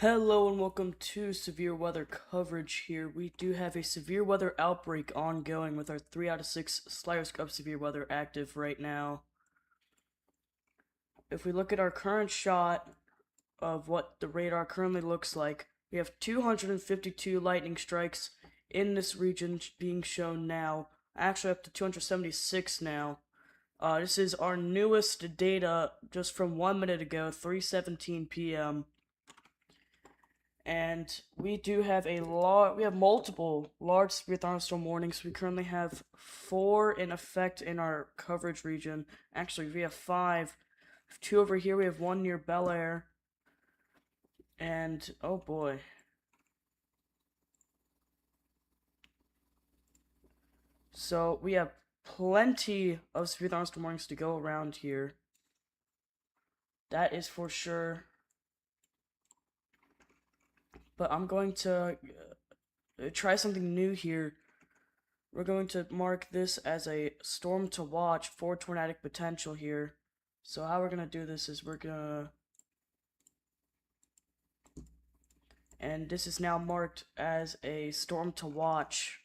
Hello and welcome to severe weather coverage here. We do have a severe weather outbreak ongoing with our 3 out of 6 sliders of severe weather active right now. If we look at our current shot of what the radar currently looks like, we have 252 lightning strikes in this region being shown now. Actually up to 276 now. This is our newest data just from 1 minute ago, 3:17 p.m. And we do have we have multiple large severe thunderstorm warnings. We currently have 4 in effect in our coverage region. Actually, we have 5. 2 over here, we have 1 near Bel Air. And, oh boy. So, we have plenty of severe thunderstorm warnings to go around here. That is for sure. But I'm going to try something new here. We're going to mark this as a storm to watch for tornadic potential here. So how we're going to do this is and this is now marked as a storm to watch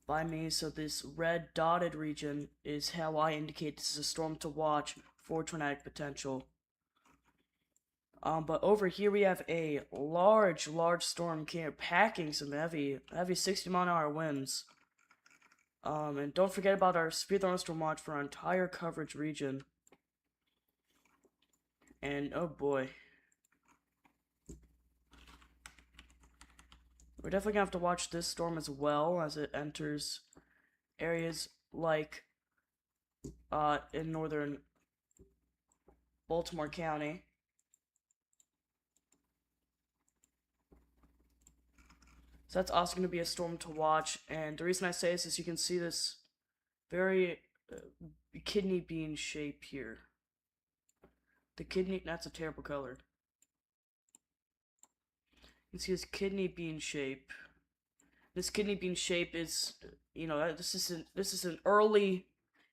by me. So this red dotted region is how I indicate this is a storm to watch for tornadic potential. But over here we have a large storm packing some heavy 60-mile-an-hour winds. And don't forget about our severe thunderstorm watch for our entire coverage region. And oh boy. We're definitely gonna have to watch this storm as well as it enters areas like in northern Baltimore County. So that's also going to be a storm to watch, and the reason I say this is you can see this very kidney bean shape here. That's a terrible color. You can see this kidney bean shape. This kidney bean shape is, this is an early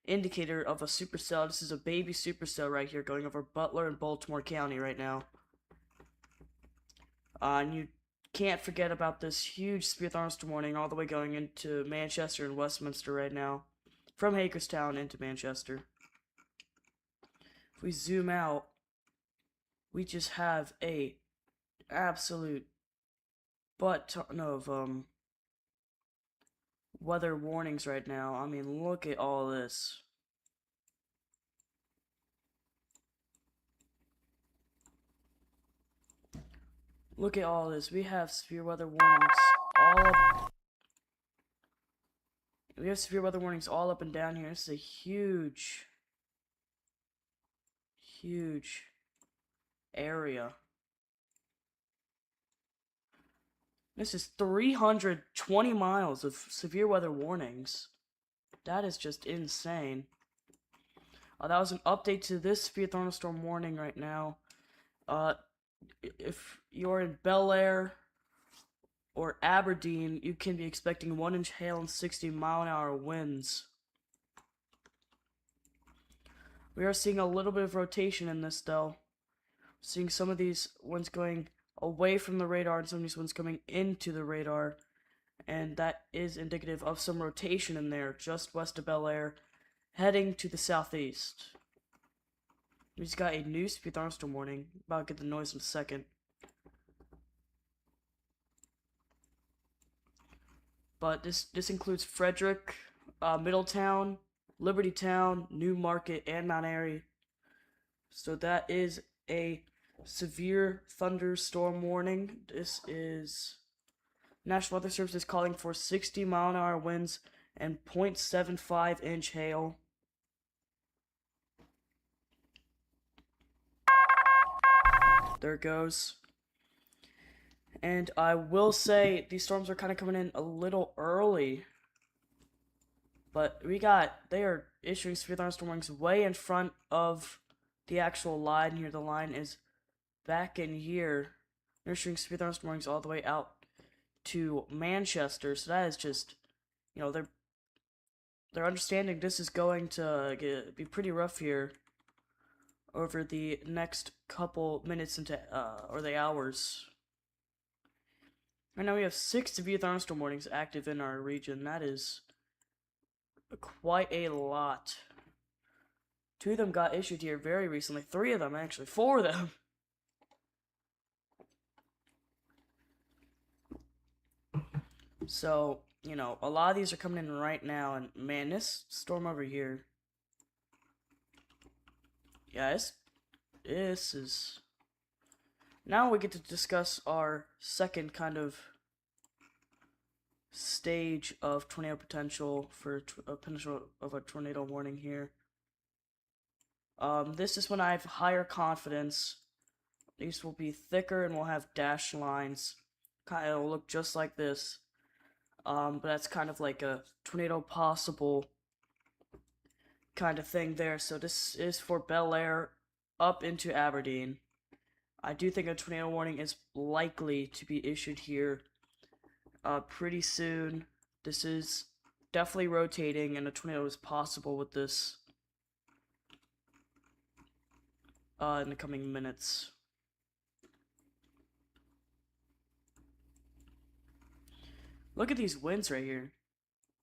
indicator of a supercell. This is a baby supercell right here going over Butler and Baltimore County right now. And you can't forget about this huge severe thunderstorm warning all the way going into Manchester and Westminster right now. From Hagerstown into Manchester. If we zoom out, we just have a absolute butt ton of weather warnings right now. I mean, look at all this. Look at all this. We have severe weather warnings all up. We have severe weather warnings all up and down here. This is a huge area. This is 320 miles of severe weather warnings. That is just insane. That was an update to this severe thunderstorm warning right now. If you're in Bel Air or Aberdeen, you can be expecting 1-inch hail and 60-mile-an-hour winds. We are seeing a little bit of rotation in this, though. Seeing some of these winds going away from the radar and some of these winds coming into the radar. And that is indicative of some rotation in there, just west of Bel Air, heading to the southeast. We just got a new severe thunderstorm warning. About to get the noise in a second. But this includes Frederick, Middletown, Libertytown, Newmarket, and Mount Airy. So that is a severe thunderstorm warning. This is National Weather Service is calling for 60-mile-an-hour winds and 0.75-inch hail. There it goes. And I will say these storms are kind of coming in a little early. But they are issuing severe thunderstorm warnings way in front of the actual line here. The line is back in here. They're issuing severe thunderstorm warnings all the way out to Manchester. So that is just, they're understanding this is going to be pretty rough here. over the next couple minutes into or the hours. Right now we have 6 severe thunderstorm warnings active in our region. That is quite a lot. 2 of them got issued here very recently. 3 of them, actually. 4 of them. So, you know, a lot of these are coming in right now. And, man, this storm over here. Yeah, this is... Now we get to discuss our second kind of stage of tornado potential for a potential of a tornado warning here. This is when I have higher confidence. These will be thicker and will have dashed lines. Kind of look just like this. But that's kind of like a tornado possible kind of thing there. So this is for Bel Air up into Aberdeen. I do think a tornado warning is likely to be issued here pretty soon. This is definitely rotating, and a tornado is possible with this in the coming minutes. Look at these winds right here.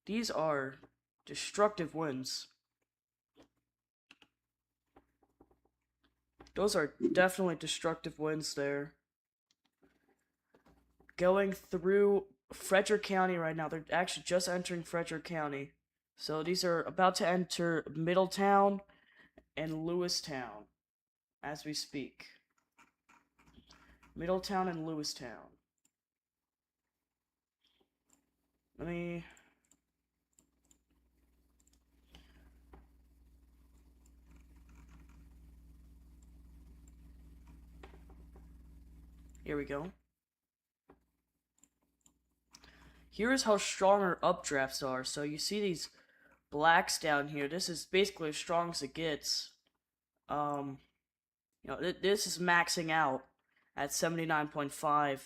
These are destructive winds. Those are definitely destructive winds there. Going through Frederick County right now. They're actually just entering Frederick County. So these are about to enter Middletown and Lewistown as we speak. Middletown and Lewistown. Let me... Here we go. Here is how strong our updrafts are. So you see these blacks down here. This is basically as strong as it gets. You know, this is maxing out at 79.5.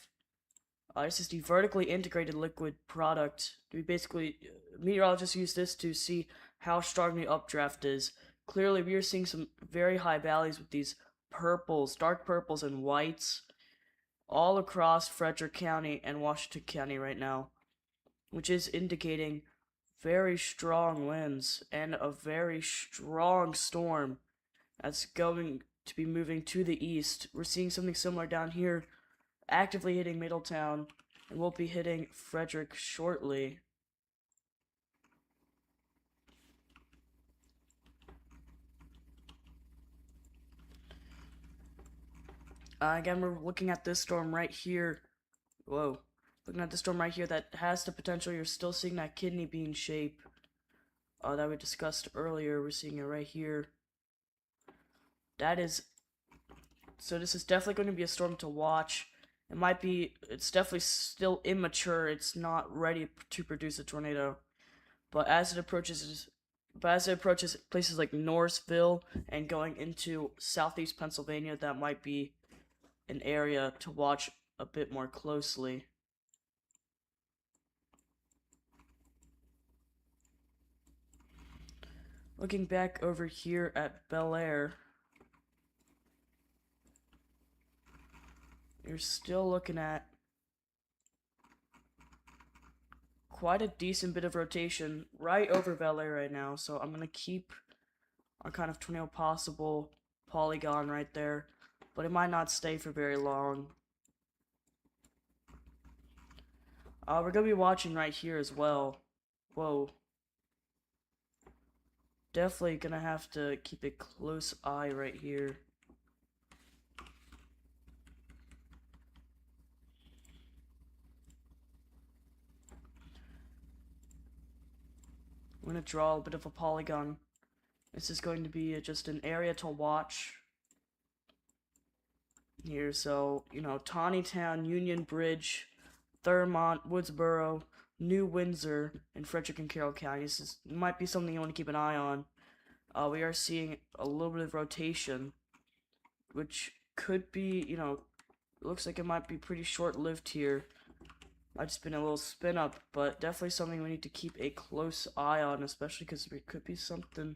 This is the vertically integrated liquid product. We basically, meteorologists use this to see how strong the updraft is. Clearly, we are seeing some very high valleys with these purples, dark purples and whites, all across Frederick County and Washington County right now, which is indicating very strong winds and a very strong storm that's going to be moving to the east. We're seeing something similar down here, actively hitting Middletown, and we'll be hitting Frederick shortly. Again, we're looking at this storm right here. Whoa. Looking at the storm right here that has the potential. You're still seeing that kidney bean shape that we discussed earlier. We're seeing it right here. That is... So this is definitely going to be a storm to watch. It's definitely still immature. It's not ready to produce a tornado. But as it approaches places like Norrisville and going into southeast Pennsylvania, that might be an area to watch a bit more closely. Looking back over here at Bel Air, you're still looking at quite a decent bit of rotation right over Bel Air right now. So I'm going to keep our kind of tornado possible polygon right there, but it might not stay for very long. We're going to be watching right here as well. Whoa. Definitely going to have to keep a close eye right here. I'm going to draw a bit of a polygon. This is going to be just an area to watch here. So, you know, Tawnytown, Union Bridge, Thurmont, Woodsboro, New Windsor, and Frederick and Carroll counties. This might be something you want to keep an eye on. We are seeing a little bit of rotation, which could be, you know, looks like it might be pretty short-lived here. Might just been a little spin up, but definitely something we need to keep a close eye on, especially because there could be something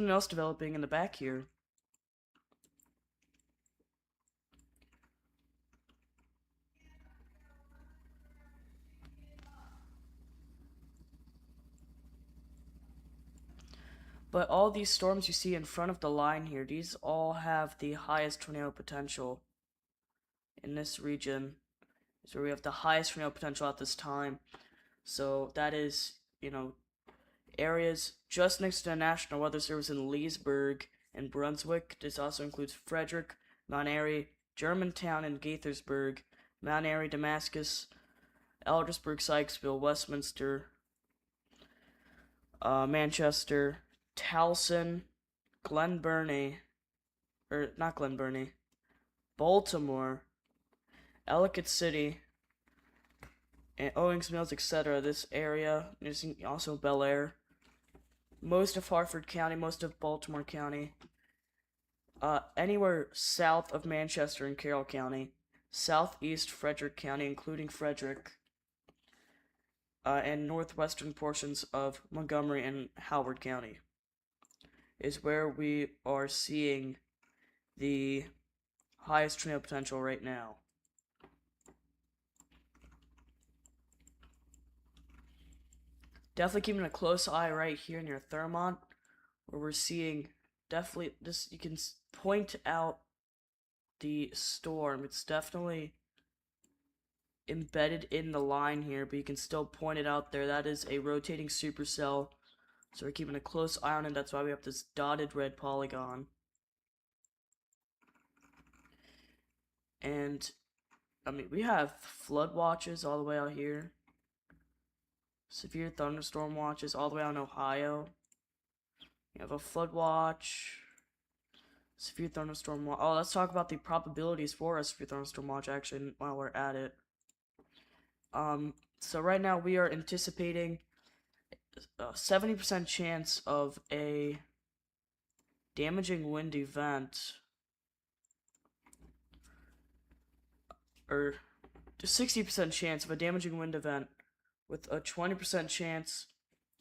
else developing in the back here. But all these storms you see in front of the line here, these all have the highest tornado potential in this region. Is where we have the highest tornado potential at this time. So that is, areas just next to the National Weather Service in Leesburg and Brunswick. This also includes Frederick, Mount Airy, Germantown, and Gaithersburg, Mount Airy, Damascus, Eldersburg, Sykesville, Westminster, Manchester, Towson, Glen Burnie, or not Glen Burnie, Baltimore, Ellicott City, and Owings Mills, etc. This area is also Bel Air, most of Harford County, most of Baltimore County, anywhere south of Manchester and Carroll County, southeast Frederick County, including Frederick, and northwestern portions of Montgomery and Howard County is where we are seeing the highest tornado potential right now. Definitely keeping a close eye right here near Thurmont, where we're seeing definitely this. You can point out the storm. It's definitely embedded in the line here, but you can still point it out there. That is a rotating supercell, so we're keeping a close eye on it. That's why we have this dotted red polygon. And I mean, we have flood watches all the way out here. Severe thunderstorm watches all the way out in Ohio. You have a flood watch. Severe thunderstorm watch. Oh, let's talk about the probabilities for a severe thunderstorm watch actually while we're at it. So right now we are anticipating a 70% chance of a damaging wind event, or just 60% chance of a damaging wind event, with a 20% chance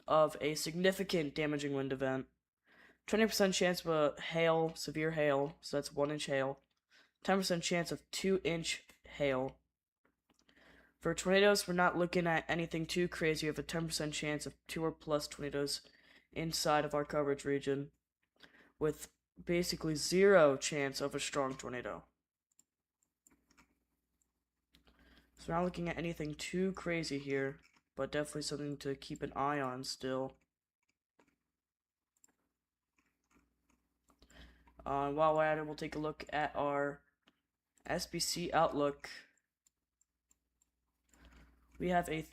of a significant damaging wind event, 20% chance of a hail, severe hail, so that's 1-inch hail, 10% chance of 2-inch hail. For tornadoes, we're not looking at anything too crazy. We have a 10% chance of 2 or plus tornadoes inside of our coverage region, with basically 0 chance of a strong tornado. So we're not looking at anything too crazy here, but definitely something to keep an eye on still. While we're at it, we'll take a look at our SBC outlook. We have a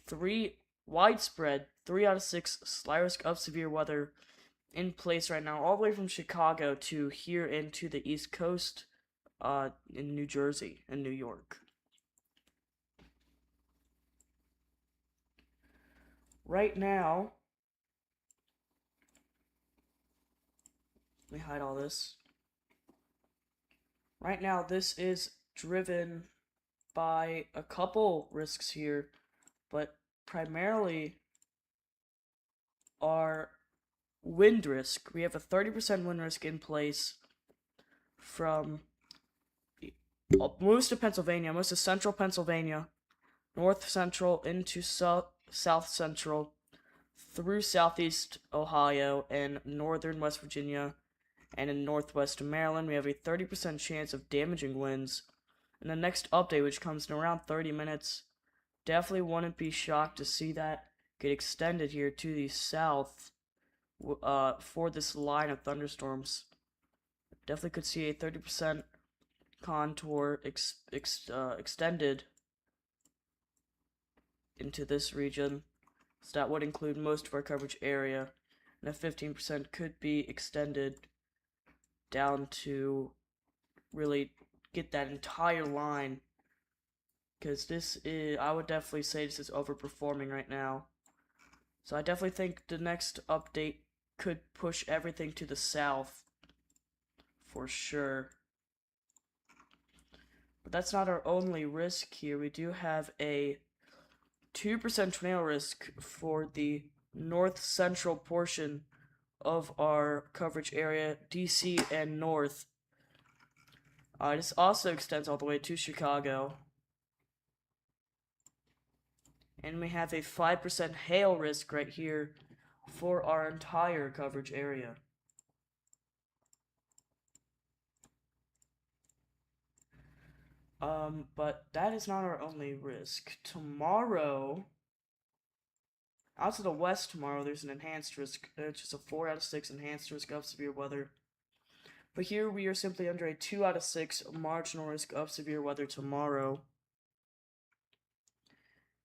widespread 3 out of 6 slight risk of severe weather in place right now, all the way from Chicago to here into the East Coast, in New Jersey and New York. Right now, let me hide all this. Right now, this is driven by a couple risks here, but primarily our wind risk. We have a 30% wind risk in place from most of Pennsylvania, most of central Pennsylvania, north central into south central, through southeast Ohio and northern West Virginia, and in northwest Maryland. We have a 30% chance of damaging winds. And the next update, which comes in around 30 minutes, definitely wouldn't be shocked to see that get extended here to the south for this line of thunderstorms. Definitely could see a 30% contour extended into this region. So that would include most of our coverage area, and a 15% could be extended down to really get that entire line, because this is, I would definitely say this is overperforming right now. So I definitely think the next update could push everything to the south for sure. But that's not our only risk here. We do have a 2% tornado risk for the north central portion of our coverage area, DC and north. This also extends all the way to Chicago. And we have a 5% hail risk right here for our entire coverage area. But that is not our only risk. Tomorrow, out to the west tomorrow, there's an enhanced risk. It's just a 4 out of 6 enhanced risk of severe weather. But here we are simply under a 2 out of 6 marginal risk of severe weather tomorrow.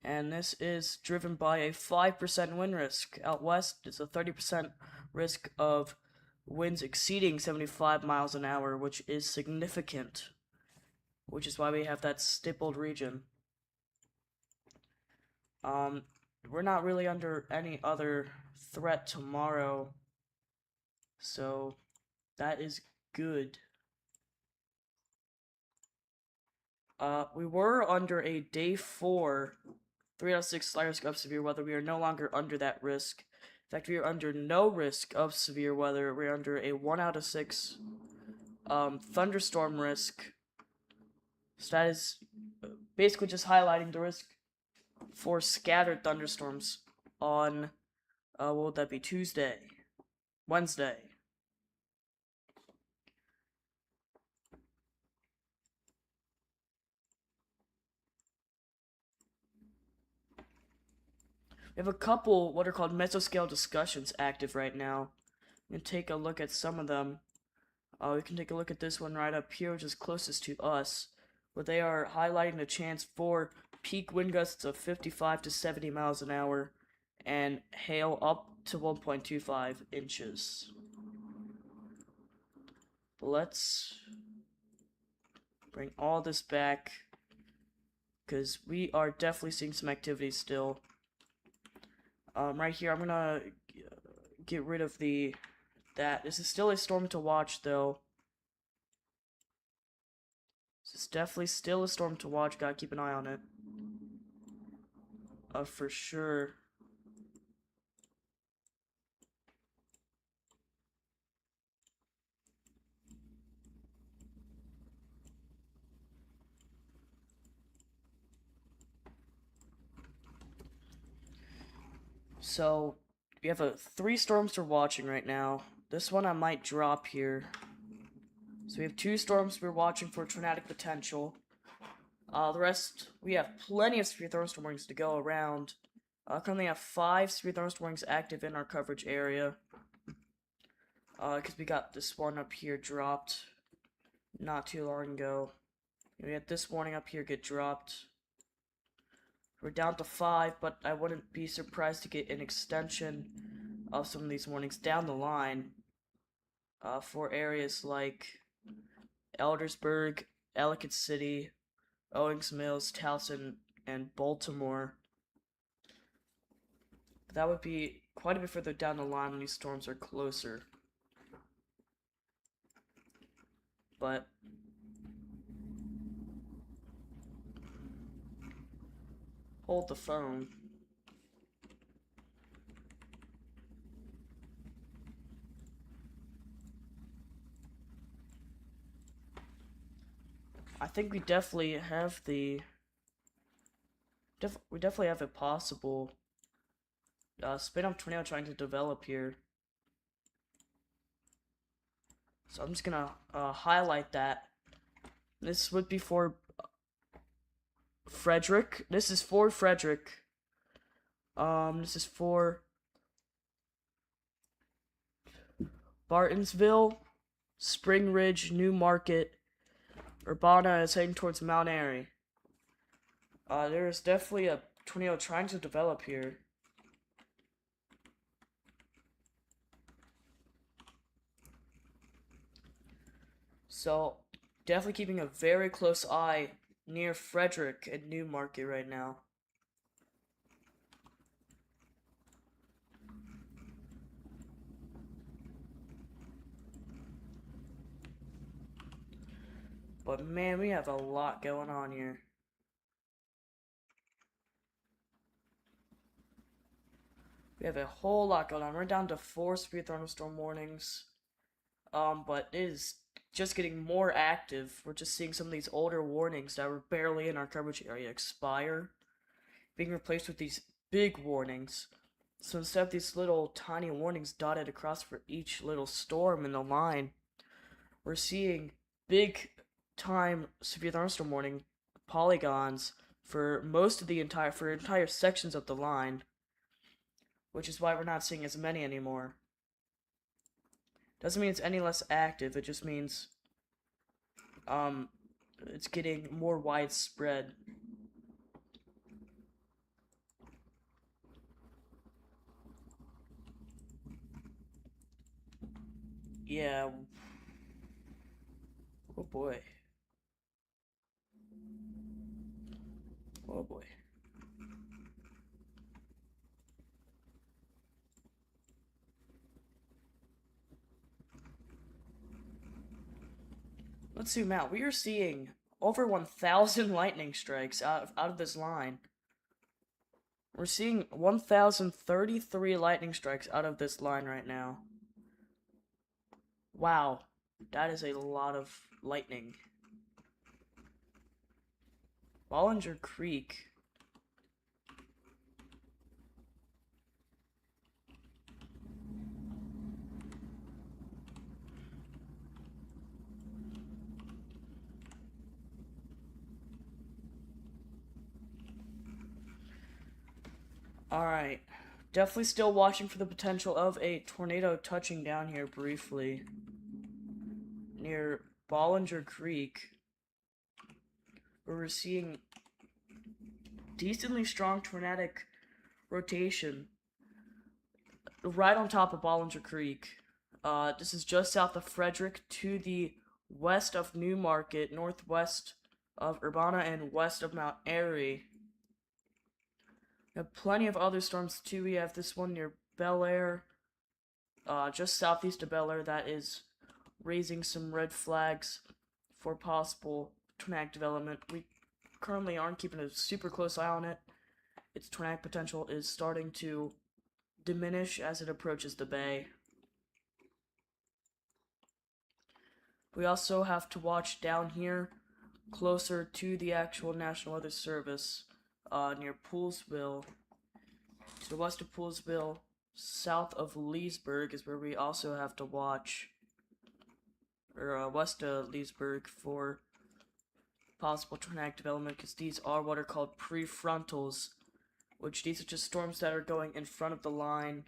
And this is driven by a 5% wind risk. Out west, it's a 30% risk of winds exceeding 75 miles an hour, which is significant, which is why we have that stippled region. We're not really under any other threat tomorrow, so that is good. We were under a day 4, 3 out of 6 slight risk of severe weather. We are no longer under that risk. In fact, we are under no risk of severe weather. We're under a 1 out of 6 thunderstorm risk. So that is basically just highlighting the risk for scattered thunderstorms on, what would that be, Wednesday. We have a couple what are called mesoscale discussions active right now. We can take a look at some of them. We can take a look at this one right up here, which is closest to us, where they are highlighting the chance for peak wind gusts of 55 to 70 miles an hour and hail up to 1.25 inches. Let's bring all this back, because we are definitely seeing some activity still. Right here, I'm gonna get rid of that. This is still a storm to watch, though. This is definitely still a storm to watch. Gotta keep an eye on it. For sure. So, we have 3 storms we're watching right now. This one I might drop here. So we have 2 storms we're watching for tornadic potential. The rest, we have plenty of severe thunderstorm warnings to go around. Currently have 5 severe thunderstorm warnings active in our coverage area. Because we got this one up here dropped not too long ago. We had this warning up here get dropped. We're down to 5, but I wouldn't be surprised to get an extension of some of these warnings down the line for areas like Eldersburg, Ellicott City, Owings Mills, Towson, and Baltimore. That would be quite a bit further down the line when these storms are closer. But hold the phone. I think we definitely have we definitely have a possible spin-off tornado trying to develop here. So I'm just gonna highlight that. This would be for Frederick. This is for Frederick. This is for Bartonsville, Spring Ridge, New Market. Urbana is heading towards Mount Airy. There's definitely a tornado trying to develop here. So, definitely keeping a very close eye near Frederick and New Market right now. But man, we have a lot going on here. We have a whole lot going on. We're down to 4 severe thunderstorm warnings. But it is just getting more active. We're just seeing some of these older warnings that were barely in our coverage area expire, being replaced with these big warnings. So instead of these little tiny warnings dotted across for each little storm in the line, we're seeing big time severe thunderstorm warning polygons for entire sections of the line, which is why we're not seeing as many anymore. Doesn't mean it's any less active, it just means it's getting more widespread. Yeah. Oh boy. Oh boy. Let's zoom out. We are seeing over 1,000 lightning strikes out of this line. We're seeing 1,033 lightning strikes out of this line right now. Wow, that is a lot of lightning. Bollinger Creek. Alright. Definitely still watching for the potential of a tornado touching down here briefly. Near Bollinger Creek. Where we're seeing decently strong tornadic rotation. Right on top of Bollinger Creek. This is just south of Frederick to the west of Newmarket, northwest of Urbana, and west of Mount Airy. We have plenty of other storms too. We have this one near Bel Air, just southeast of Bel Air, that is raising some red flags for possible tornadic development. We currently aren't keeping a super close eye on it. Its tornadic potential is starting to diminish as it approaches the bay. We also have to watch down here, closer to the actual National Weather Service, near Poolsville. To the west of Poolsville, south of Leesburg is where we also have to watch, or west of Leesburg, for possible tornadic development, because these are what are called prefrontals, which these are just storms that are going in front of the line,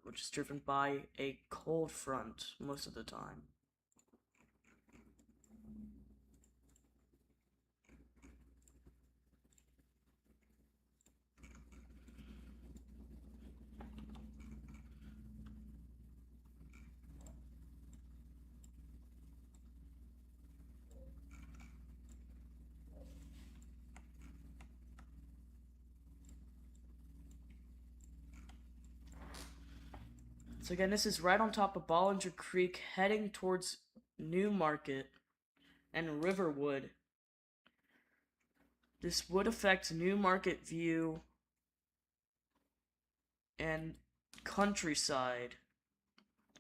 which is driven by a cold front most of the time. So again, this is right on top of Bollinger Creek, heading towards Newmarket and Riverwood. This would affect Newmarket View and Countryside,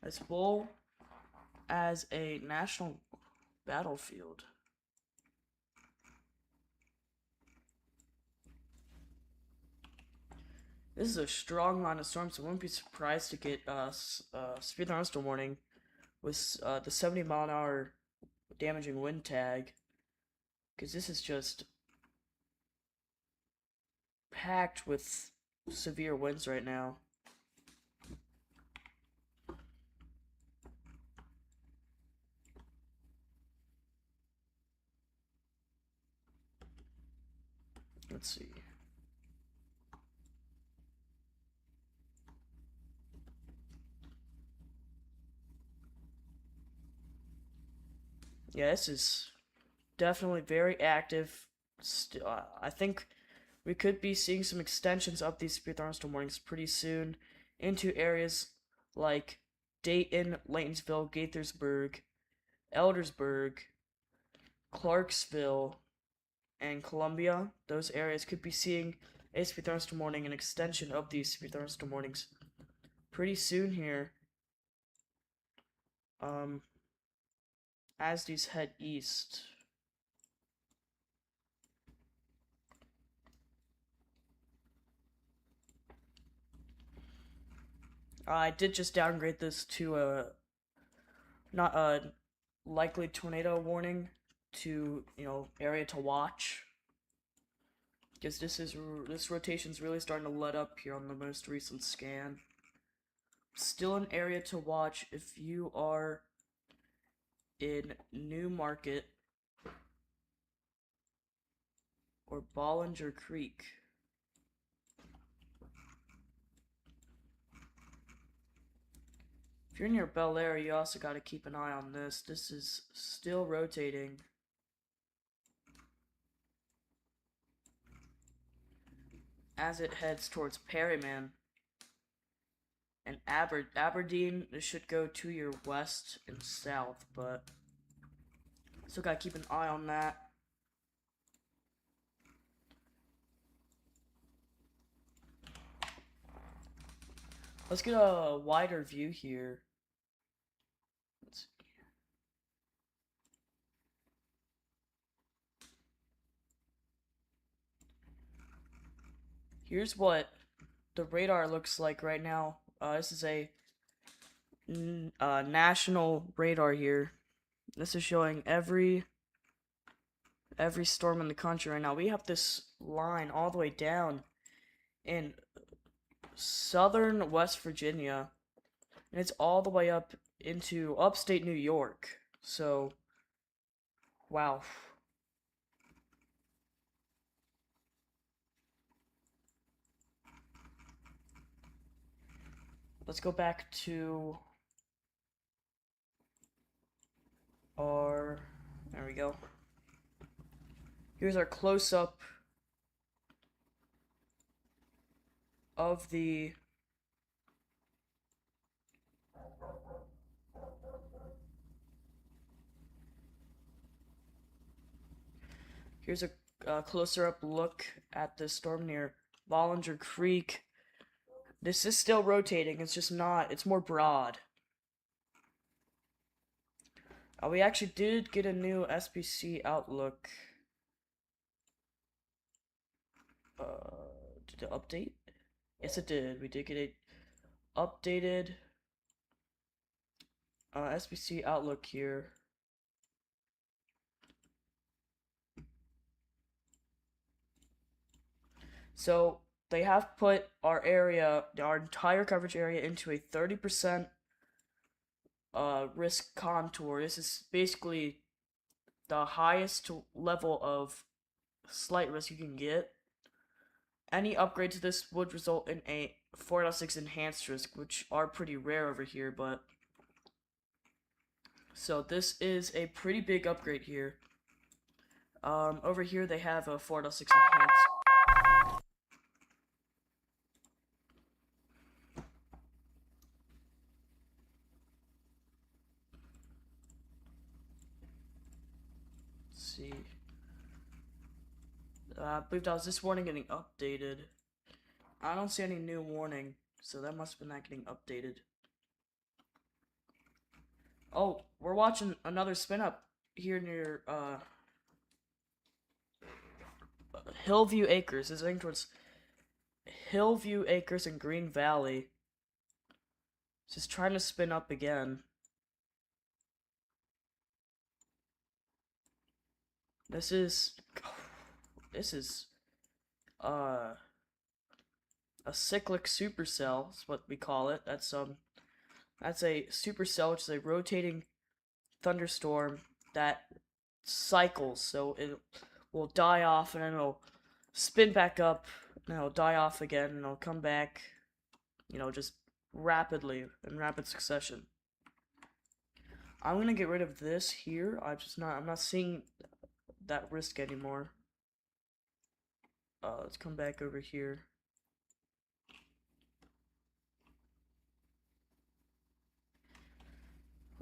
as well as a national battlefield. This is a strong line of storms, so I wouldn't be surprised to get severe thunderstorm warning with the 70-mile-an-hour damaging wind tag, because this is just packed with severe winds right now. Let's see. Yeah, this is definitely very active. I think we could be seeing some extensions of these severe thunderstorm warnings pretty soon into areas like Dayton, Laytonsville, Gaithersburg, Eldersburg, Clarksville, and Columbia. Those areas could be seeing a severe thunderstorm warning, an extension of these severe thunderstorm warnings pretty soon here. As these head east. I did just downgrade this to a not a likely tornado warning to, you know, area to watch. Because this rotation's really starting to let up here on the most recent scan. Still an area to watch if you are in Newmarket or Bollinger Creek. If you're near Bel Air, you also got to keep an eye on this. This is still rotating. As it heads towards Perryman. And Aberdeen, this should go to your west and south, but still gotta keep an eye on that. Let's get a wider view here. Let's see. Here's what the radar looks like right now. This is a national radar here. This is showing every storm in the country right now. We have this line all the way down in southern West Virginia, and it's all the way up into upstate New York. So, wow. Let's go back to our, there we go. Here's our close-up of the here's a closer up look at the storm near Bollinger Creek. This is still rotating, it's just not, it's more broad. We actually did get a new SPC outlook. Did it update? Yes, it did. We did get a updated SPC outlook here. So they have put our area, our entire coverage area, into a 30% risk contour. This is basically the highest level of slight risk you can get. Any upgrade to this would result in a 4.6 enhanced risk, which are pretty rare over here, but so this is a pretty big upgrade here. Over here they have a 4.6 enhanced. Let's see. I believe that was this warning getting updated. I don't see any new warning, so that must have been that getting updated. Oh, we're watching another spin up here near Hillview Acres. It's heading towards Hillview Acres in Green Valley. Just trying to spin up again. This is a cyclic supercell is what we call it. That's a supercell, which is a rotating thunderstorm that cycles. So it will die off and then it'll spin back up, and it'll die off again, and it'll come back, you know, just rapidly in rapid succession. I'm gonna get rid of this here. I'm not seeing that risk anymore. Let's come back over here.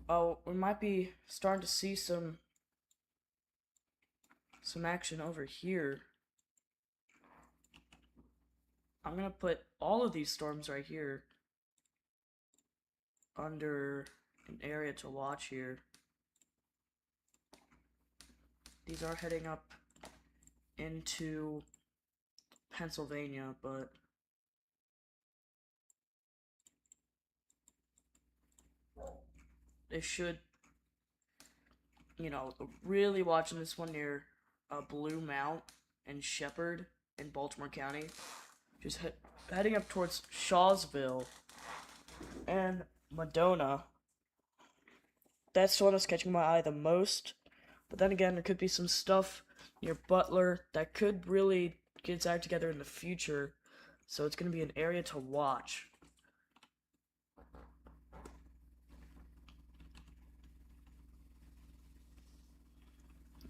Oh, we might be starting to see some action over here. I'm gonna put all of these storms right here under an area to watch here. These are heading up into Pennsylvania, but they should really watching this one near Blue Mount and Shepherd in Baltimore County. Just heading up towards Shawsville and Madonna. That's the one that's catching my eye the most. But then again, there could be some stuff near Butler that could really get its act together in the future. So it's going to be an area to watch.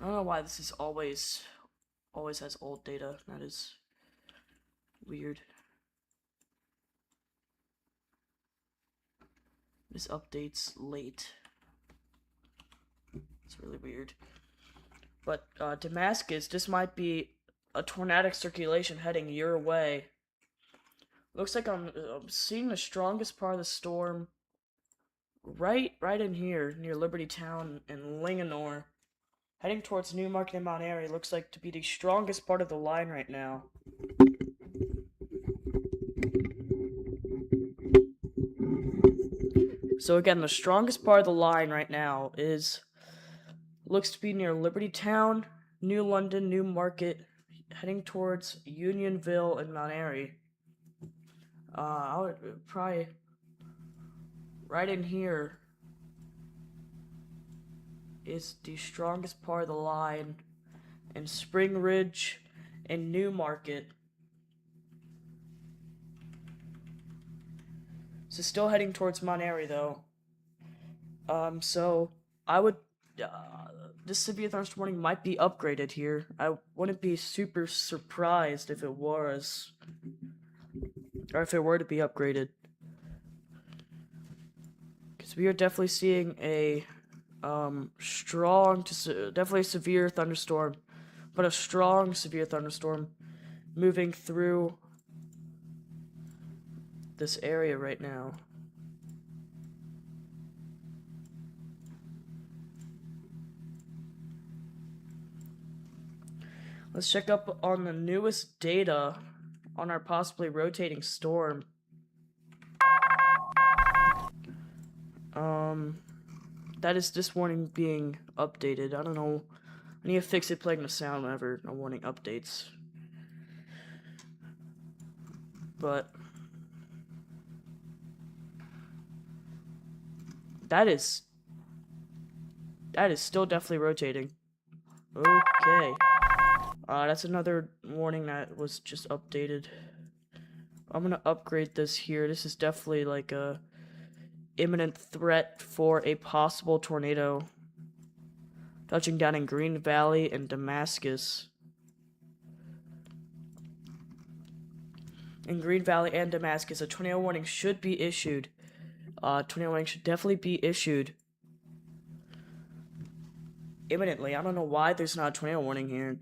I don't know why this is always has old data. That is weird. This update's late. It's really weird. But Damascus, this might be a tornadic circulation heading your way. Looks like I'm seeing the strongest part of the storm right in here near Liberty Town and Linganore. Heading towards Newmarket and Mount Airy looks like to be the strongest part of the line right now. So again, the strongest part of the line right now looks to be near Liberty Town, New London, Newmarket, heading towards Unionville and Mount Airy. I would probably right in here is the strongest part of the line, and Spring Ridge and Newmarket. So still heading towards Mount Airy though. So I would this severe thunderstorm warning might be upgraded here. I wouldn't be super surprised if it was, or if it were to be upgraded, because we are definitely seeing a strong to definitely severe thunderstorm, but a strong severe thunderstorm moving through this area right now. Let's check up on the newest data on our possibly rotating storm. That is this warning being updated. I don't know. I need to fix it playing the sound whenever a warning updates. But that is still definitely rotating. Okay. That's another warning that was just updated. I'm gonna upgrade this here. This is definitely like a imminent threat for a possible tornado touching down in Green Valley and Damascus. In Green Valley and Damascus, a tornado warning should be issued. Tornado warning should definitely be issued imminently. I don't know why there's not a tornado warning here.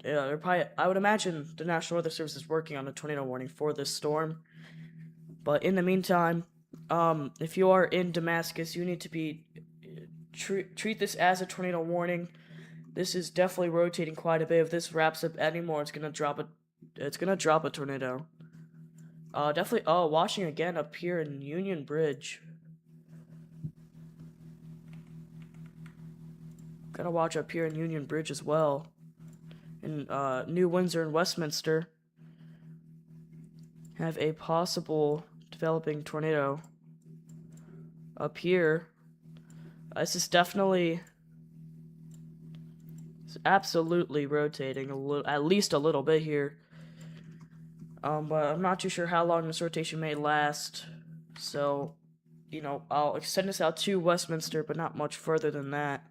I would imagine the National Weather Service is working on a tornado warning for this storm. But in the meantime, if you are in Damascus, you need to be treat this as a tornado warning. This is definitely rotating quite a bit. If this wraps up anymore, it's gonna drop a tornado. Definitely. Oh, watching again up here in Union Bridge. Gotta watch up here in Union Bridge as well. In New Windsor and Westminster have a possible developing tornado. Up here, this is definitely, it's absolutely rotating at least a little bit here. But I'm not too sure how long this rotation may last. So, I'll extend this out to Westminster, but not much further than that.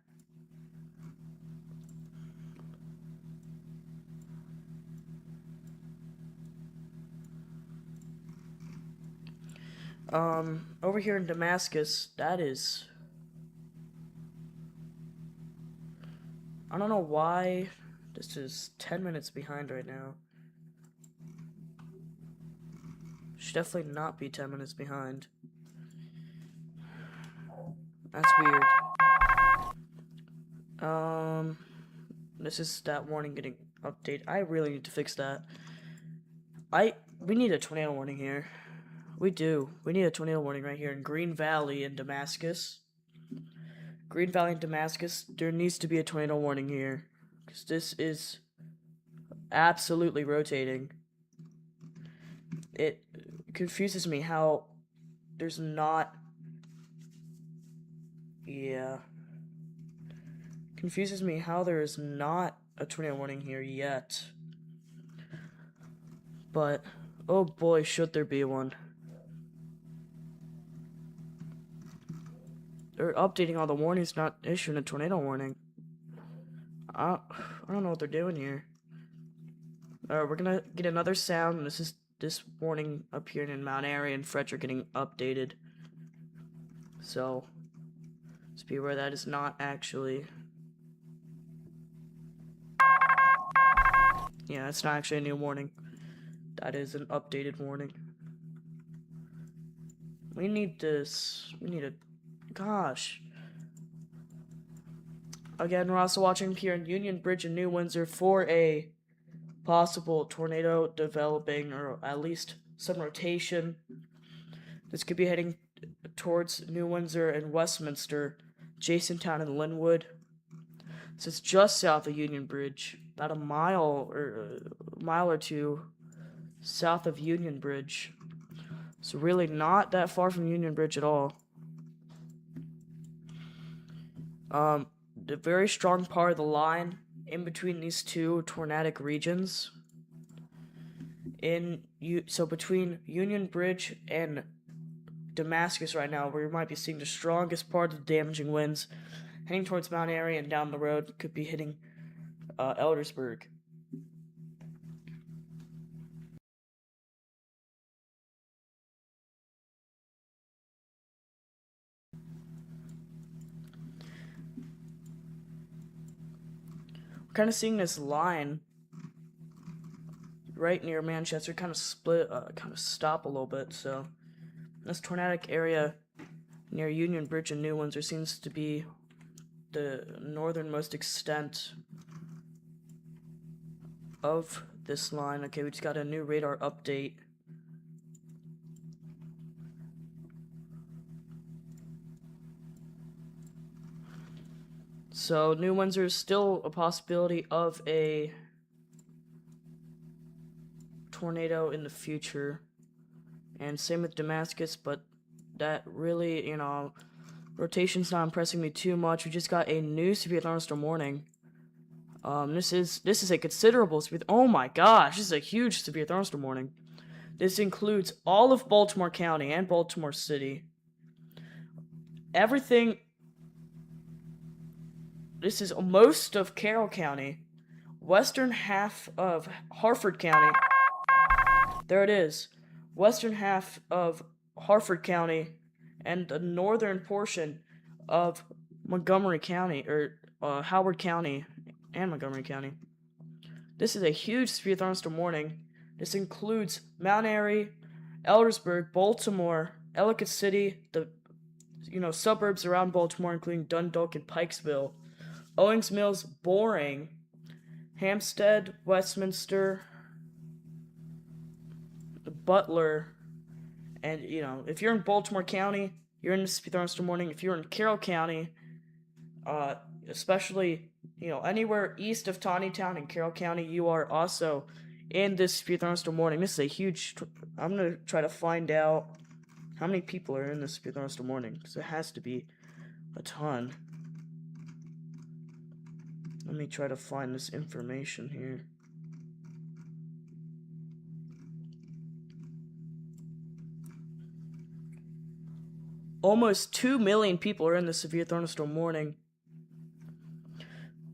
Over here in Damascus, that is, I don't know why this is 10 minutes behind right now. Should definitely not be 10 minutes behind. That's weird. This is that warning getting updated. I really need to fix that. We need a tornado warning here. We do. We need a tornado warning right here in Green Valley in Damascus. Green Valley and Damascus, there needs to be a tornado warning here. Because this is absolutely rotating. It confuses me how there's not... Yeah. Confuses me how there is not a tornado warning here yet. But, oh boy, should there be one. They're updating all the warnings, not issuing a tornado warning. I don't know what they're doing here. We're gonna get another sound. This is this warning appearing in Mount Airy and Frederick getting updated. So, just be aware that is not actually... Yeah, it's not actually a new warning. That is an updated warning. We need this. We need a... Gosh. Again, we're also watching here in Union Bridge in New Windsor for a possible tornado developing, or at least some rotation. This could be heading towards New Windsor and Westminster, Jasontown and Linwood. This is just south of Union Bridge, about a mile or two south of Union Bridge. So really not that far from Union Bridge at all. The very strong part of the line in between these two tornadic regions, so between Union Bridge and Damascus right now, where you might be seeing the strongest part of the damaging winds heading towards Mount Airy, and down the road could be hitting Eldersburg. We're kind of seeing this line right near Manchester kind of split, kind of stop a little bit. So this tornadic area near Union Bridge and New Windsor seems to be the northernmost extent of this line. Okay, we just got a new radar update. So New Windsor is still a possibility of a tornado in the future, and same with Damascus, but that really, rotation's not impressing me too much. We just got a new severe thunderstorm warning. This is a considerable severe... Oh my gosh, this is a huge severe thunderstorm warning. This includes all of Baltimore County and Baltimore City. Everything... This is most of Carroll County, western half of Harford County. There it is. Western half of Harford County and the northern portion of Montgomery County, or Howard County and Montgomery County. This is a huge severe thunderstorm warning. This includes Mount Airy, Eldersburg, Baltimore, Ellicott City, the suburbs around Baltimore, including Dundalk and Pikesville, Owings Mills, Boring, Hampstead, Westminster, Butler, and if you're in Baltimore County, you're in this thunderstorm warning. If you're in Carroll County, especially anywhere east of Tawnytown and Carroll County, you are also in this thunderstorm warning. This is a huge. I'm gonna try to find out how many people are in this thunderstorm warning, because it has to be a ton. Let me try to find this information here. Almost 2 million people are in the severe thunderstorm warning.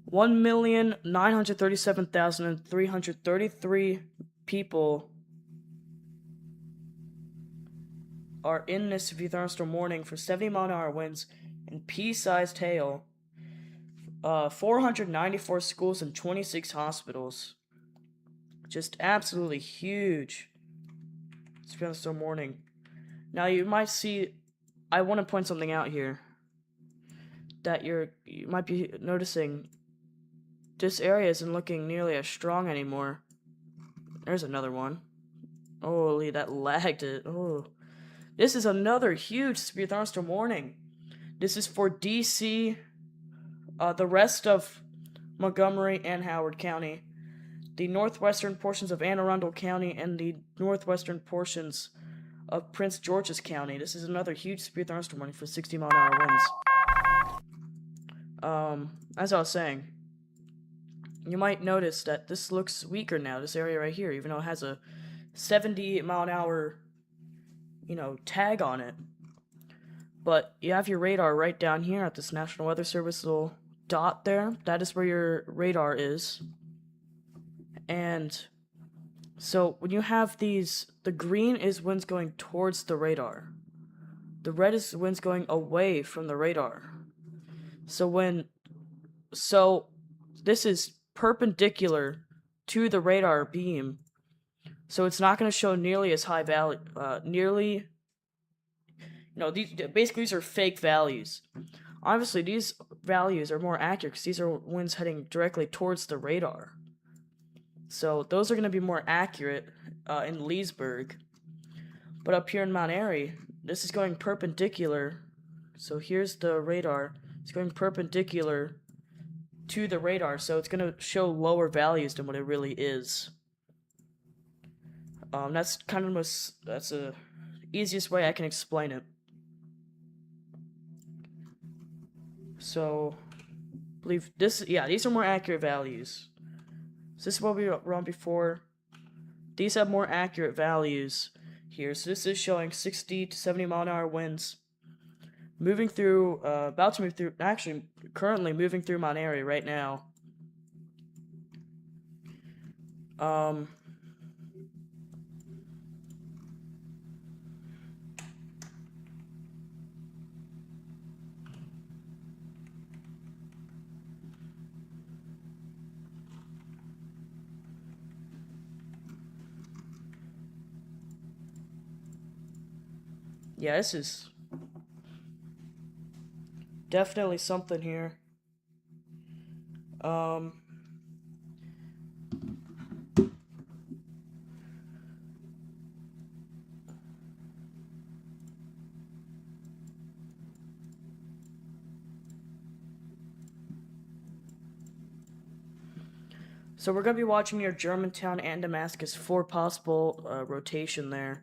1,937,333 people are in this severe thunderstorm warning for 70-mile-an-hour winds and pea-sized hail. 494 schools and 26 hospitals. Just absolutely huge severe thunderstorm warning. Now you might see, I want to point something out here that you might be noticing. This area isn't looking nearly as strong anymore. There's another one. Holy, that lagged it. Oh, this is another huge severe thunderstorm warning. This is for DC, the rest of Montgomery and Howard County, the northwestern portions of Anne Arundel County, and the northwestern portions of Prince George's County. This is another huge severe thunderstorm warning for 60-mile-an-hour winds. As I was saying, you might notice that this looks weaker now, this area right here, even though it has a 70-mile-an-hour, tag on it. But you have your radar right down here at this National Weather Service little dot there. That is where your radar is. And so when you have these, the green is winds going towards the radar. The red is winds going away from the radar. So this is perpendicular to the radar beam. So it's not going to show nearly as high value, these are fake values. Obviously, these values are more accurate because these are winds heading directly towards the radar. So those are going to be more accurate in Leesburg. But up here in Mount Airy, this is going perpendicular. So here's the radar. It's going perpendicular to the radar, so it's going to show lower values than what it really is. That's kind of the easiest way I can explain it. So, I believe these are more accurate values. So this is what we were on before. These have more accurate values here. So this is showing 60 to 70-mile-an-hour winds moving through, currently moving through Mount Airy right now. Yeah, this is definitely something here. So we're going to be watching near Germantown and Damascus for possible rotation there.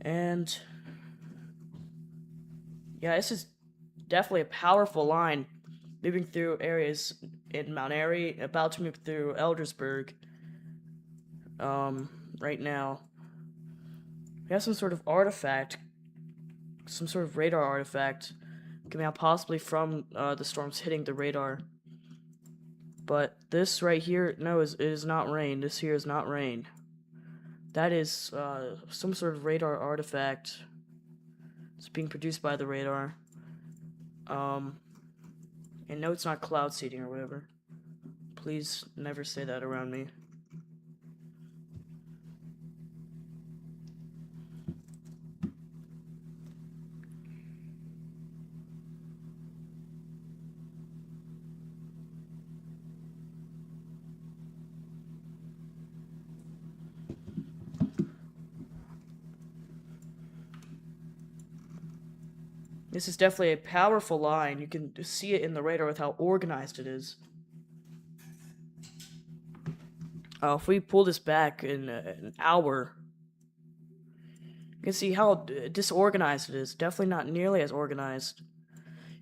And yeah, this is definitely a powerful line moving through areas in Mount Airy, about to move through Eldersburg. Right now, we have some sort of artifact, some sort of radar artifact coming out possibly from the storms hitting the radar. But this right here, no, it is not rain. This here is not rain. That is some sort of radar artifact. It's being produced by the radar. And no, it's not cloud seeding or whatever. Please never say that around me. This is definitely a powerful line. You can see it in the radar with how organized it is. If we pull this back in an hour, you can see how disorganized it is. Definitely not nearly as organized.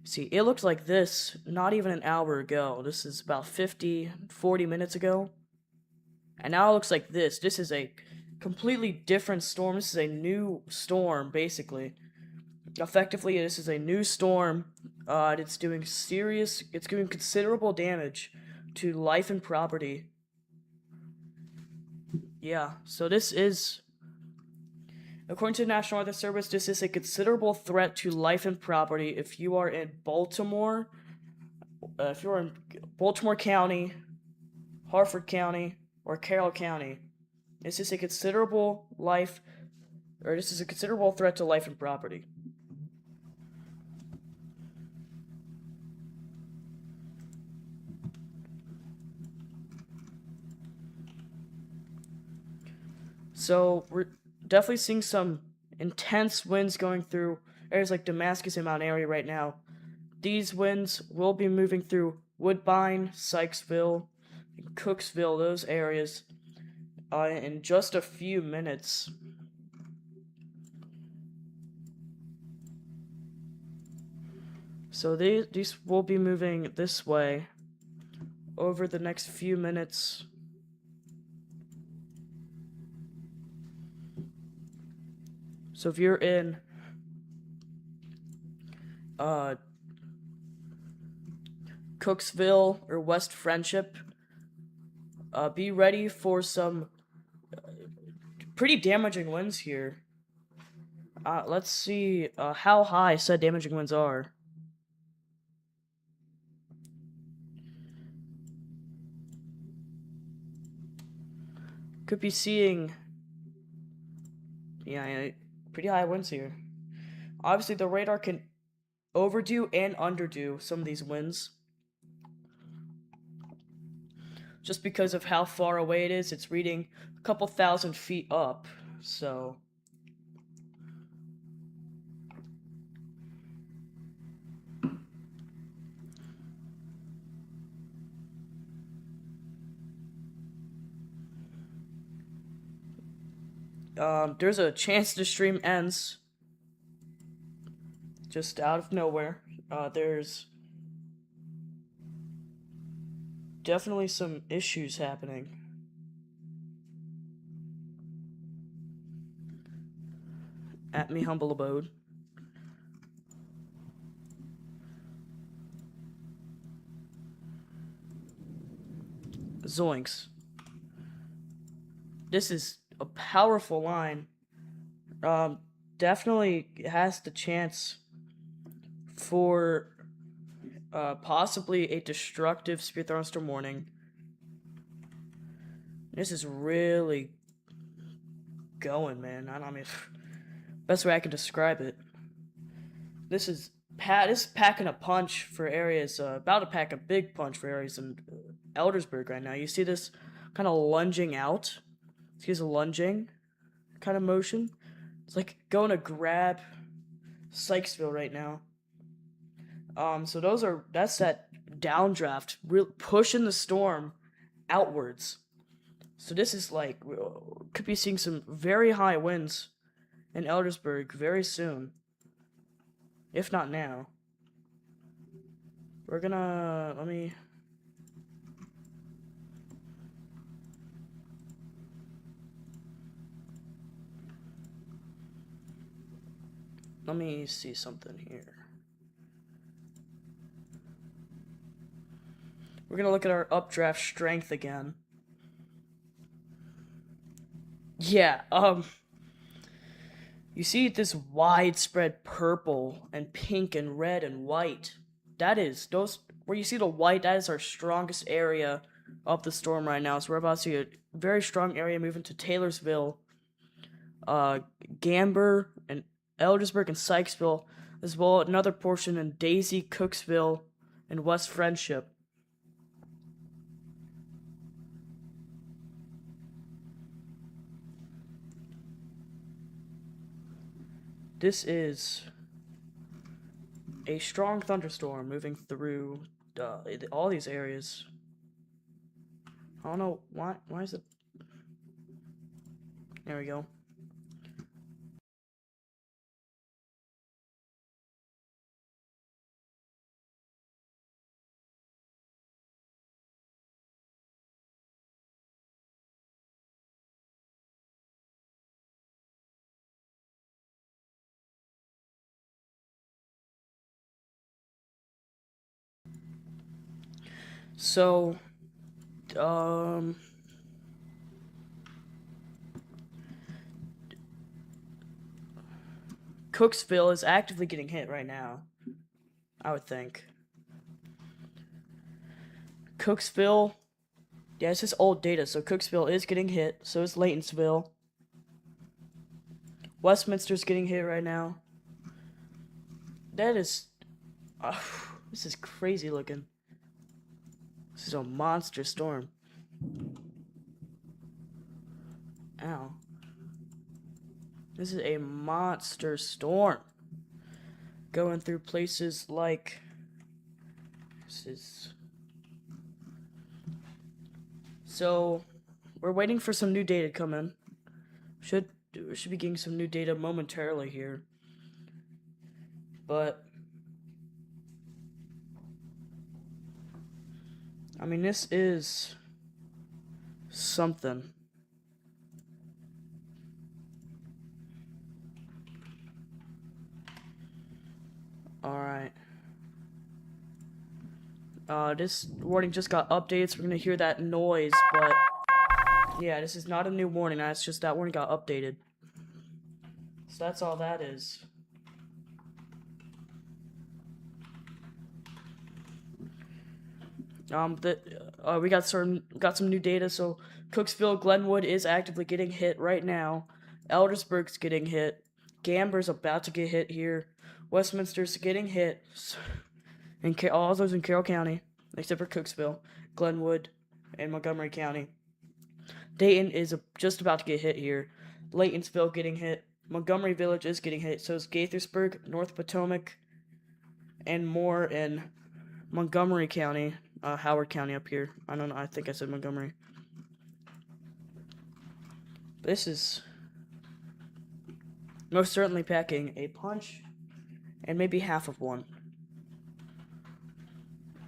See, it looked like this not even an hour ago. This is about 40 minutes ago. And now it looks like this. This is a completely different storm. This is a new storm, basically. Effectively, this is a new storm. It's doing considerable damage to life and property. Yeah, so this is, according to the National Weather Service, this is a considerable threat to life and property if you are in Baltimore, County, Harford County, or Carroll County. This is a considerable threat to life and property. So we're definitely seeing some intense winds going through areas like Damascus and Mount Airy right now. These winds will be moving through Woodbine, Sykesville, and Cooksville, those areas, in just a few minutes. So these will be moving this way over the next few minutes. So if you're in Cooksville or West Friendship, be ready for some pretty damaging winds here. Let's see how high said damaging winds are. Could be seeing, yeah, pretty high winds here. Obviously, the radar can overdo and underdo some of these winds. Just because of how far away it is, it's reading a couple thousand feet up, so... there's a chance the stream ends just out of nowhere. There's definitely some issues happening. At me humble abode. Zoinks. This is a powerful line. Definitely has the chance for possibly a destructive severe thunderstorm warning. This is really going, man. I mean, best way I can describe it. This is packing a punch for areas. About to pack a big punch for areas in Eldersburg right now. You see this kind of lunging out. He's lunging kind of motion. It's like going to grab Sykesville right now. So that's that downdraft, pushing the storm outwards. So this is like, could be seeing some very high winds in Eldersburg very soon. If not now. We're gonna, let me see something here. We're gonna look at our updraft strength again. Yeah, you see this widespread purple and pink and red and white. That is, where you see the white, that is our strongest area of the storm right now. So we're about to see a very strong area moving to Taylorsville, Gamber, and Eldersburg and Sykesville, as well as another portion in Daisy, Cooksville, and West Friendship. This is a strong thunderstorm moving through all these areas. I don't know why is it... There we go. So, Cooksville is actively getting hit right now, I would think. Cooksville, yeah, this is old data, so Cooksville is getting hit, so is Laytonsville. Westminster's getting hit right now. That is, this is crazy looking. This is a monster storm. Ow. This is a monster storm. Going through places like... This is... So, we're waiting for some new data to come in. Should be getting some new data momentarily here. But... I mean, this is... something. Alright. This warning just got updated, so we're gonna hear that noise, but... Yeah, this is not a new warning, that's just that warning got updated. So that's all that is. We got some new data, so Cooksville, Glenwood is actively getting hit right now. Eldersburg's getting hit. Gamber's about to get hit here. Westminster's getting hit. And all those in Carroll County, except for Cooksville, Glenwood, and Montgomery County. Dayton is just about to get hit here. Laytonsville getting hit. Montgomery Village is getting hit. So is Gaithersburg, North Potomac, and more in Montgomery County. Howard County up here. I don't know. I think I said Montgomery. This is most certainly packing a punch and maybe half of one.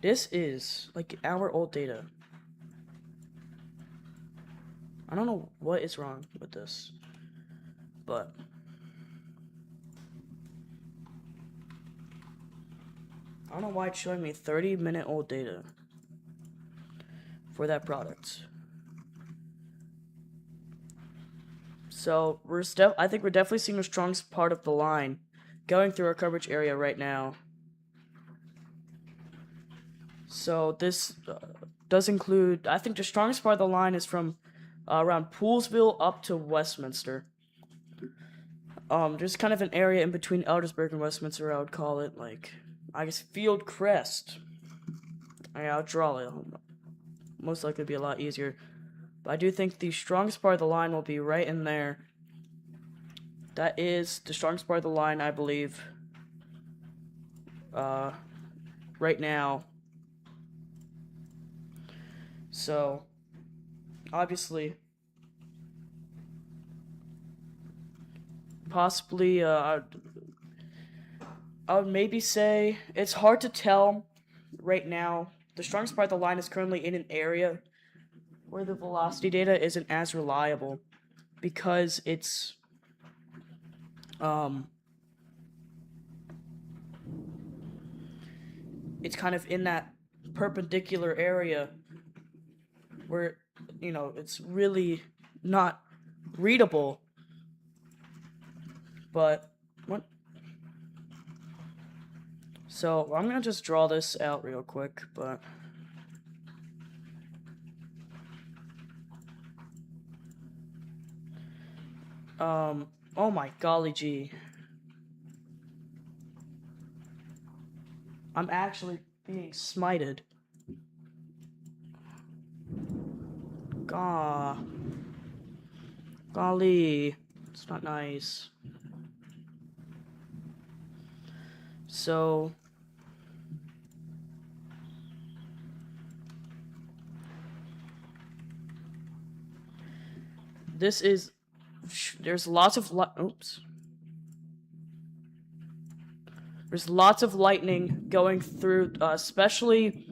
This is like hour-old data. I don't know what is wrong with this, but I don't know why it's showing me 30-minute-old data for that product. So I think we're definitely seeing the strongest part of the line going through our coverage area right now. So this does include, I think the strongest part of the line is from around Poolsville up to Westminster. There's kind of an area in between Eldersburg and Westminster, I would call it, like, I guess Field Crest. I'll draw it. Most likely be a lot easier. But I do think the strongest part of the line will be right in there. That is the strongest part of the line, I believe. Right now. So, obviously, possibly, I would maybe say it's hard to tell right now. The strongest part of the line is currently in an area where the velocity data isn't as reliable because it's kind of in that perpendicular area where, you know, it's really not readable. But what? So I'm gonna just draw this out real quick, but oh my golly gee. I'm actually being smited. Golly. It's not nice. So this is, there's lots of there's lots of lightning going through, especially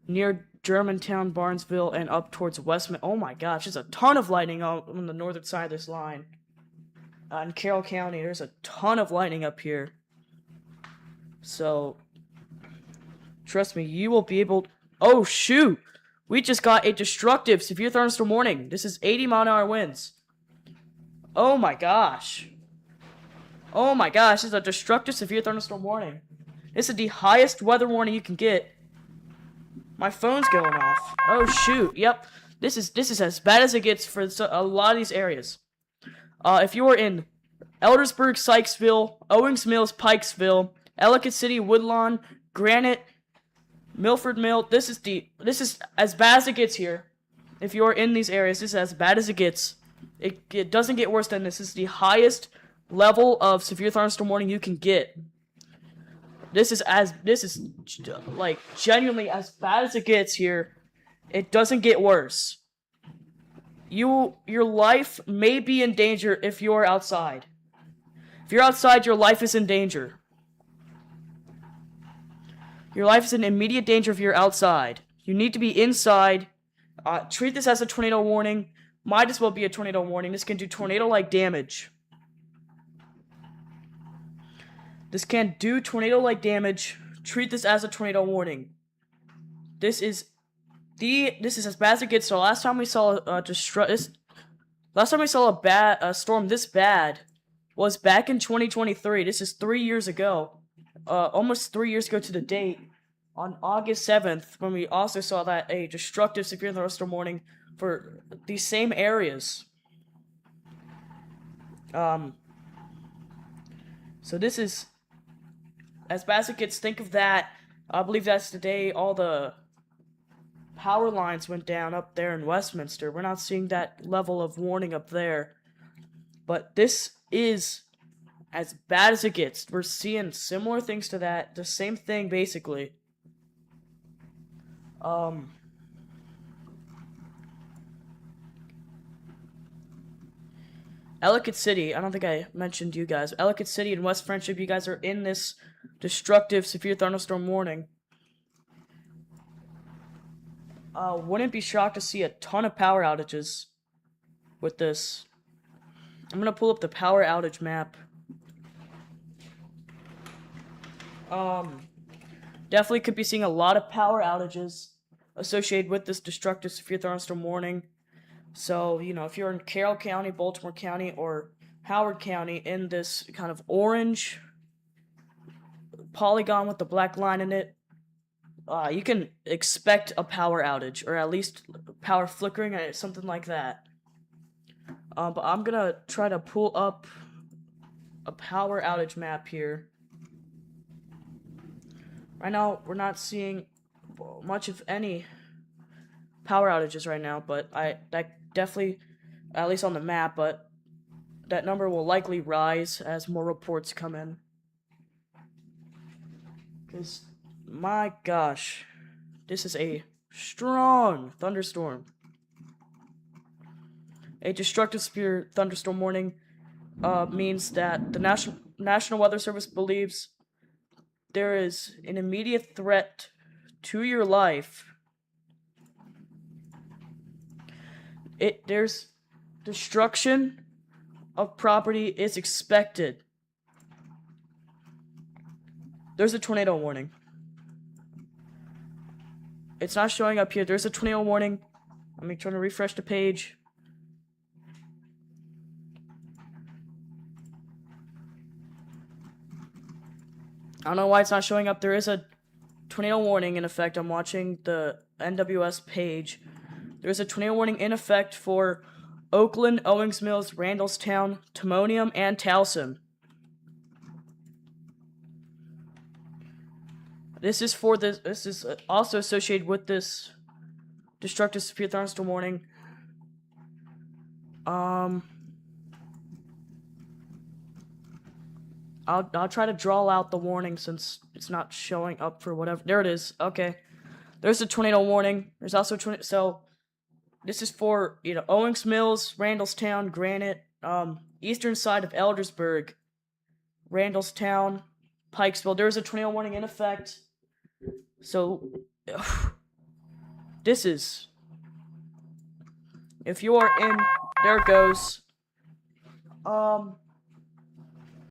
near Germantown, Barnesville, and up towards Westman. Oh my gosh, there's a ton of lightning on the northern side of this line. In Carroll County, there's a ton of lightning up here. So, trust me, you will be able... Oh, shoot! We just got a destructive severe thunderstorm warning. This is 80-mile-an-hour winds. Oh my gosh. Oh my gosh, this is a destructive severe thunderstorm warning. This is the highest weather warning you can get. My phone's going off. Oh shoot, yep. This is as bad as it gets for a lot of these areas. If you are in Eldersburg, Sykesville, Owings Mills, Pikesville, Ellicott City, Woodlawn, Granite, Milford Mill, this is as bad as it gets here. If you are in these areas, this is as bad as it gets. It doesn't get worse than this. This is the highest level of severe thunderstorm warning you can get. This is like genuinely as bad as it gets here. It doesn't get worse. Your life may be in danger if you're outside. If you're outside, your life is in danger. Your life is in immediate danger if you're outside. You need to be inside. Treat this as a tornado warning. Might as well be a tornado warning. This can do tornado-like damage. This can do tornado-like damage. Treat this as a tornado warning. This is as bad as it gets. So last time we saw a storm this bad was back in 2023. This is 3 years ago. Almost 3 years ago to the date, on August 7th, when we also saw that a destructive severe thunderstorm warning for these same areas. So this is as bad as it gets. Think of that. I believe that's the day all the power lines went down up there in Westminster. We're not seeing that level of warning up there. But this is as bad as it gets. We're seeing similar things to that. The same thing, basically. Ellicott City, I don't think I mentioned you guys. Ellicott City and West Friendship, you guys are in this destructive severe thunderstorm warning. Wouldn't be shocked to see a ton of power outages with this. I'm gonna pull up the power outage map. Definitely could be seeing a lot of power outages associated with this destructive severe thunderstorm warning. So, you know, if you're in Carroll County, Baltimore County, or Howard County in this kind of orange polygon with the black line in it, you can expect a power outage, or at least power flickering, something like that. But I'm gonna try to pull up a power outage map here. Right now, we're not seeing much of any power outages right now, but that definitely, at least on the map, but that number will likely rise as more reports come in. Because, my gosh, this is a strong thunderstorm. A destructive severe thunderstorm warning means that the National Weather Service believes there is an immediate threat to your life. There's destruction of property is expected. There's a tornado warning. It's not showing up here. There's a tornado warning. Let me try to refresh the page. I don't know why it's not showing up. There is a tornado warning in effect. I'm watching the NWS page. There's a tornado warning in effect for Oakland, Owings Mills, Randallstown, Timonium, and Towson. This is also associated with this destructive severe thunderstorm warning. I'll try to draw out the warning since it's not showing up for whatever. There it is. Okay. There's a tornado warning. There's also so this is for, you know, Owings Mills, Randallstown, Granite, eastern side of Eldersburg, Randallstown, Pikesville. There's a tornado warning in effect. So this is, if you are in, there it goes.